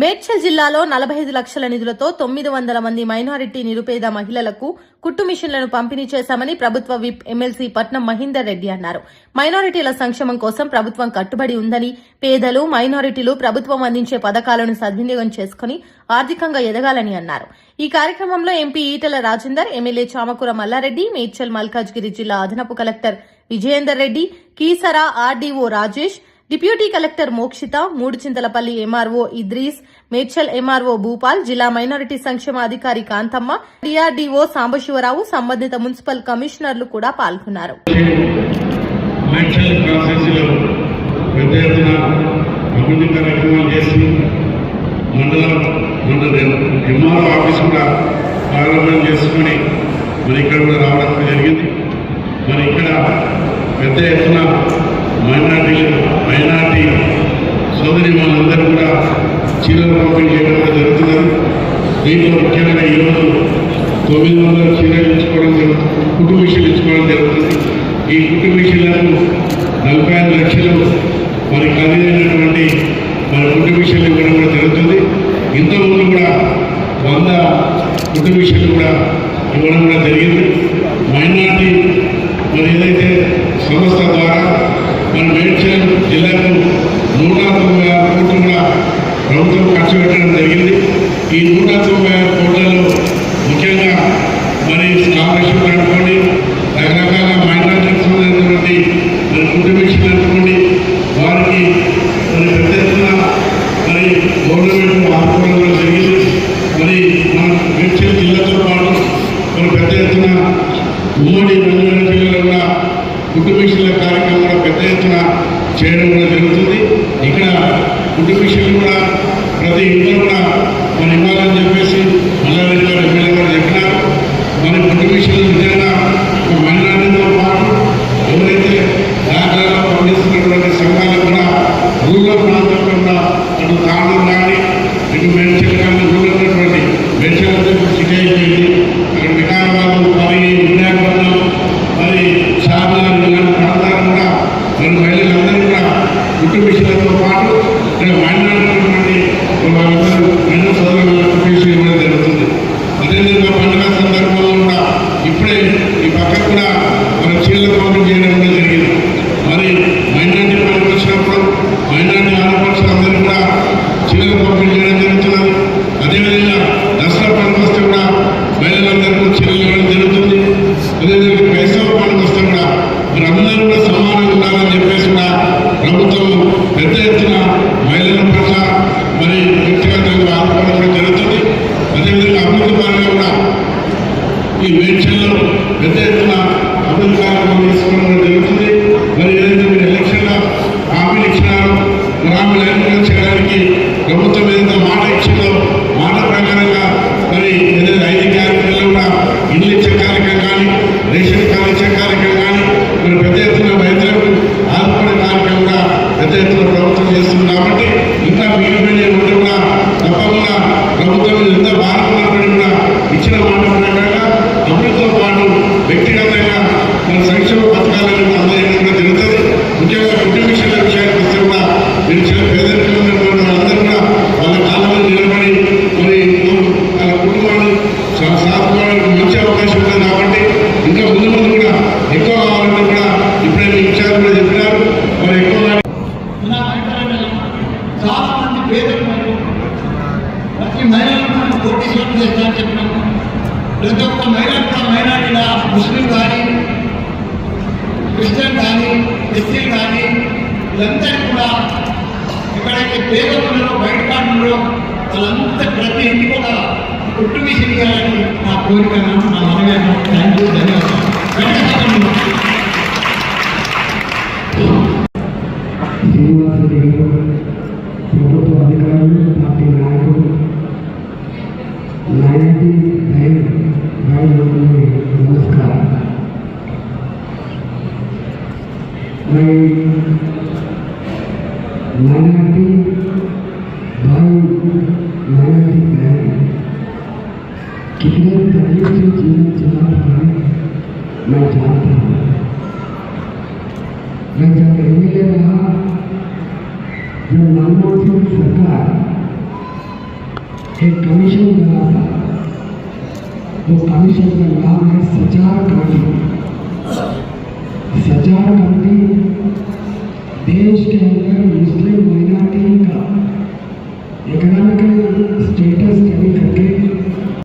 మేడ్చల్ జిల్లాలో 45 లక్షల నిధులతో 900 మంది మైనారిటీ నిరుపేద మహిళలకు కుట్టు మిషన్లను పంపిణీ చేశామని ప్రభుత్వ విప్ ఎమ్మెల్సీ పట్నం మహేందర్ రెడ్డి అన్నారు. మైనారిటీల సంక్షేమం కోసం ప్రభుత్వం కట్టుబడి ఉందని, పేదలు మైనారిటీలు ప్రభుత్వం అందించే పథకాలను సద్వినియోగం చేసుకుని ఆర్థికంగా ఎదగాలని అన్నారు. ఈ కార్యక్రమంలో ఎంపీ ఈటల రాజేందర్, ఎమ్మెల్యే చామకూర మల్లారెడ్డి, మేడ్చల్ మల్కాజ్గిరి జిల్లా అదనపు collector Vijayender Reddy, Keesara RDO Rajesh, deputy collector Mokshitha, Muduchintalapalli MRO Idris, Medchal MRO Bhupal, జిల్లా మైనారిటీ సంక్షేమ అధికారి కాంతమ్మ, డిఆర్డీఓ సాంబశివరావు, సంబంధిత మున్సిపల్ కమిషనర్లు కూడా పాల్గొన్నారు. మైనార్టీ సోదరి వాళ్ళందరూ కూడా చీరలు పంపిణీ చేయడం జరుగుతున్నారు. దీంట్లో ముఖ్యంగా ఈరోజు 900 చీరలు ఇచ్చుకోవడం జరుగుతుంది, కుట్టు మిషన్లు ఇచ్చుకోవడం జరుగుతుంది. ఈ కుట్టు మిషన్లకు 45 లక్షలు ఖరీదైనటువంటి కుట్టు మిషన్లు ఇవ్వడం కూడా జరుగుతుంది. ఇంతకుముందు కూడా 100 కుట్టు మిషన్లు కూడా ఇవ్వడం కూడా జరిగింది. మైనార్టీ ఏదైతే సంస్థ ద్వారా మేడ్చల్ జిల్లాకు 196 కోట్లు కూడా ప్రభుత్వం ఖర్చు పెట్టడం జరిగింది. ఈ 196 కోట్లలో ముఖ్యంగా స్కాలర్షిప్ అనుకోండి, రకరకాల మైనార్టీకి సంబంధించినటువంటి కుట్టు మిషన్లు అనుకోండి, వారికి పెద్ద ఎత్తున గవర్నమెంట్ ఆదుకోవడం కూడా జరిగింది. మన మేడ్చల్ జిల్లాతో పాటు పెద్ద ఎత్తున ఉమ్మడి రంగారెడ్డి జిల్లాలో కూడా కుట్టు మిషన్ల కార్యక్రమం కూడా పెద్ద ఎత్తున చేయడం కూడా జరుగుతుంది. ఇక్కడ కుట్టు మిషన్లు కూడా ప్రతి ఇంట్లో కూడా ఇవ్వాలని చెప్పేసి మల్లారెడ్డి గారు ఎమ్మెల్యే గారు చెప్పినారు. కుట్టు మిషన్లు నిజంగా మైనారిటీతో పాటు ఎవరైతే రాజ్యాల్లో పండిస్తున్నటువంటి సంఘాలు కూడా రూరల్ ప్రాంతంలో కూడా అటు తాండూరు కానీ ఇటు మేడ్చల్ కానీ రూరల్ ఉన్నటువంటి మేడ్చల్ సిటీ అయిపోయింది. అక్కడ వికారాబాద్ విద్యాపట్నం చార్మినార్ ఇలాంటి ప్రాంతాలు కూడా మహిళలందరూ కూడా కుట్టు మిషన్లతో పాటు మైనారిటీ మహిళా సోదరులకు ఇవ్వడం జరుగుతుంది. అదేవిధంగా పండుగ సందర్భంలో కూడా ఇప్పుడే ఈ పక్కన కూడా చీరల పంపిణీ చేయడం కూడా జరిగింది. మైనారిటీ పనికి వచ్చినప్పుడు మైనారిటీ ఆడపడుచులందరూ కూడా చీరల పంపిణీ చేయడం జరుగుతున్నది. అదేవిధంగా దసరా పనికి వస్తే కూడా మహిళలందరూ చీరలు ఇవ్వడం జరుగుతుంది. అదేవిధంగా క్రైస్తవ పనికి వస్తే కూడా అందరూ కూడా సమానంగా ఉండాలని చెప్పేసి కూడా ప్రభుత్వం పెద్ద ఎత్తున మహిళల పట్ల వ్యక్తిగతంగా ఆదుకోవడం కూడా జరుగుతుంది. అదేవిధంగా అభివృద్ధి పరంగా కూడా ఈ మేడ్చల్లో పెద్ద ఎత్తున అభివృద్ధి కార్యక్రమం తీసుకోవడం కూడా జరుగుతుంది. ఏదైతే మీరు ఎలక్షన్లో హామీలు ఇచ్చినారో హామీలు చేయడానికి ప్రభుత్వం ఏదైతే మాట ఇచ్చిందో మాట ప్రకారంగా ఏదైతే 5 కార్యక్రమాలు కూడా ఇల్లు ఇచ్చే కార్యక్రమం కానీ, రేషన్ కార్డు ఇచ్చే కార్యక్రమం కానీ, పెద్ద ఎత్తున రైతులకు ఆదుకునే కార్యక్రమం కూడా పెద్ద ఎత్తున ప్రభుత్వం చేస్తుంది. కాబట్టి ఇంకా మిగిలిపోయిన ఉంటే కూడా తప్పకుండా ప్రభుత్వం ఎంత బాధపడినప్పటికీ కూడా ఇచ్చిన మాట ప్రకారంగా అభివృద్ధితో పాటు వ్యక్తిగతంగా సంక్షేమ పథకాలను అందజేయడం కూడా జరుగుతుంది. ముఖ్యంగా కుటుంబ విషయాల విషయానికి వస్తే కూడా మీరు పేదరికంలో ఉన్నటువంటి వాళ్ళందరూ కూడా వాళ్ళ కాలంలో నిలబడి వాళ్ళ కుటుంబాన్ని సాధించడానికి మంచి అవకాశం ఉంది. కాబట్టి ఇంకా ముందు ముందు కూడా ఎక్కువ కావాలంటే కూడా ఇప్పుడే మీ విషయాలు కూడా చెప్పినారు. ఎక్కువగా చాలా మంది పేదలు ప్రతి మహిళలను కోటీశ్వరం చేస్తారని చెప్పినాము. ప్రతి ఒక్క మైనార్టీల ముస్లిం కానీ, క్రిస్టియన్ కానీ, ఎస్సీలు కానీ వీళ్ళందరికీ కూడా ఎక్కడైతే పేదలు బయట కాలంలో వాళ్ళంతా ప్రతి ఇంటికి కూడా కుట్టు మిషన్ ఇవ్వాలని నా కోరిక, నా మనవేమో. థ్యాంక్ యూ, ధన్యవాదాలు. ప్రభుత్వ అధికారులు, పార్టీ నాయకులు, మైనారిటీ నమస్కారం. మైనారిటీ कितने तकलीफ से जीवन चला रहा है मैं जानता हूँ. मैं जब 2000 सरकार एक कमीशन बना था। वो कमीशन का नाम है सचार कमेटी। सचार कमेटी देश के अंदर मुस्लिम माइनॉरिटी का इकोनॉमिकल स्टेटस स्टडी करके